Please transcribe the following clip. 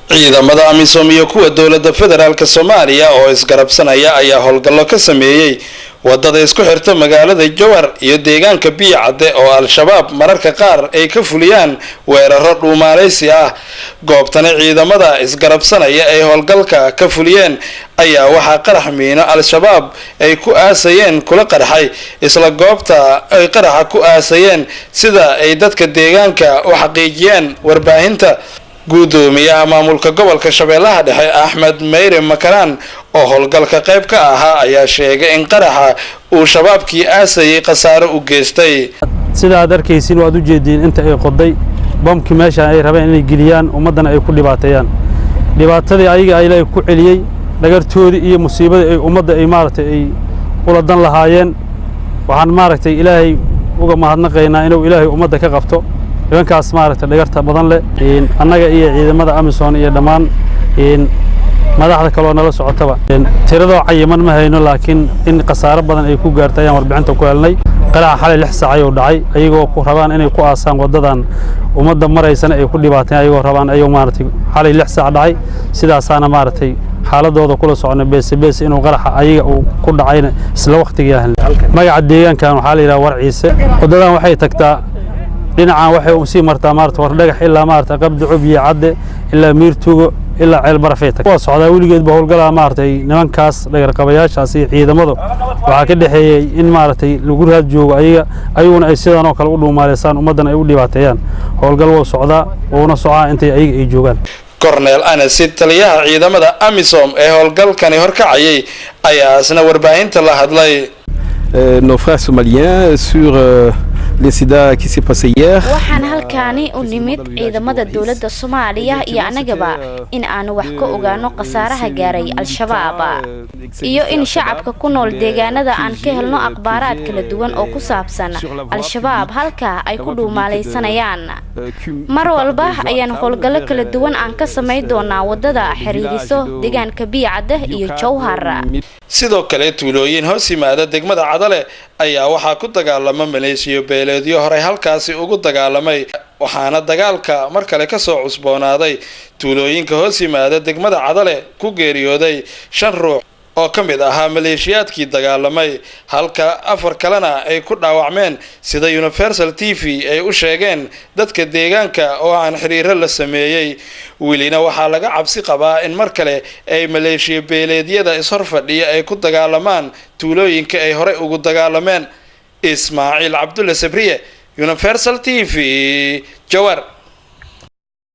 ciidamada amisom iyo kuwa dowladda federaalka Soomaaliya oo isgarabsanaya ayaa howlgallo ka sameeyay wadada isku xirta magaalada Jowhar iyo deegaanka Biicade oo al-shabaab mararka qaar ay ka fuliyaan weeraro dhuumaaleysi ah. goobtana ciidamada isgarabsanaya ay howlgalka ka fuliyeen ayaa waxa qarax miino al-shabaab ay ku aasayeen kula qarxay isla goobta ay qaraxa ku aasayeen sida ay dadka deegaanka u xaqiijiyeen warbaahinta. gudoomiyaha maamulka gobolka Shabeellaha Dhexe Axmed Meyre Makaraan oo howlgalka qayb ka ahaa ayaa sheegay in qaraxa uu shabaabkii aasayay qasaaro u geystay. sida aad arkaysiin waad u jeedin inta ay qoday bomki meesha ay rabeen inay geliyaan ummadana ay ku dhibaateeyaan dhibaatadii ayaga ay ku celiyay dhagartoodii iyo musiibada ay ummadda ay maartay ay ula dan lahaayeen waxaan maartay Ilaahay uga mahadnaqaynaa inuu Ilaahay ummadda ka qabto iwankaas maartay dhagarta badan leh annaga iyo ciidamada Amisom iyo dhamaan madaxda kale oo nala socotaba tirada cayiman ma hayno laakiin in qasaaro badan ay ku gaartay ayaan warbixinta ku helnay qaraxa xalay 6 saac ayuu dhacay ayagoo ku rabaan inay ku aasaan wadadan ummadda maraysan ay ku dhibaateen ayagoo rabaan ayuu maartay xalay 6 saac dhacay sidaasaana maartay xaaladooda kula socona bees inuu qaraxa ayaga uu ku dhacayna isla waqtiga magaca deegaankan waxa la yiraahdaa Warciise wadadan waxay tagtaa dhinacan waxay u sii martaa maartay war dhagax ilaa maartay qabdi cubiye cadde ilaa miirtugo ilaa ceel barafeeta waa socdaa wiligeed ba howlgalaa maartay nimankaas dhagar qabayaashaas iyo ciidamadu waxa ka dhaxeeyay in maartay lagu raad joogo ayaguna ay sidaan oo kale u dhuumaaleysaan ummadana ay u dhibaateeyaan howlgal waa socdaa oo socdaa intay ayaga ay joogaan. Colonel Anas taliyaha ciidamada Amisom ee howlgalkani horkacayay ayaa isna warbaahinta la hadlay. Nos frères somaliens sur l'incident qui s'est passé hier. waxaan halkaani u nimid ciidamada dawladda Soomaaliya iyo anagaba in aan wax ka ogaano qasaaraha gaaray al-shabaab iyo in shacabka ku nool deegaanada aan ka helno akhbaaraad kala duwan oo ku saabsan al-shabaab halka ay ku dhuumaaleysanayaan. mar walba ayaan howlgallo kala duwan aan ka sameey doonaa wadada xiriiriso deegaanka Biicade iyo Jowhar. sidoo kale tuulooyin hoos yimaada degmada Cadale ayaa waxa ku dagaalama maleeshiyo beeleedyo hore halkaasi ugu dagaalamay waxaana dagaalka mar kale ka soo cusboonaaday tuulooyinka hoos yimaada degmada Cadale ku geeriyooday 5 ruux oo kamid ahaa maleeshiyaadkii dagaalamay halka 4 kalena ay ku dhaawacmeen sida Universal TV ay u sheegeen dadka deegaanka oo aan xiriir la sameeyay. wilina waxa laga cabsi qabaa in mar kale ay maleeshiyo beeleedyada ishorfadhiya ay ku dagaalamaan tuulooyinka ay hore ugu dagaalameen. Ismaaciil Cabdulle Sabriye Universal TV Jowhar.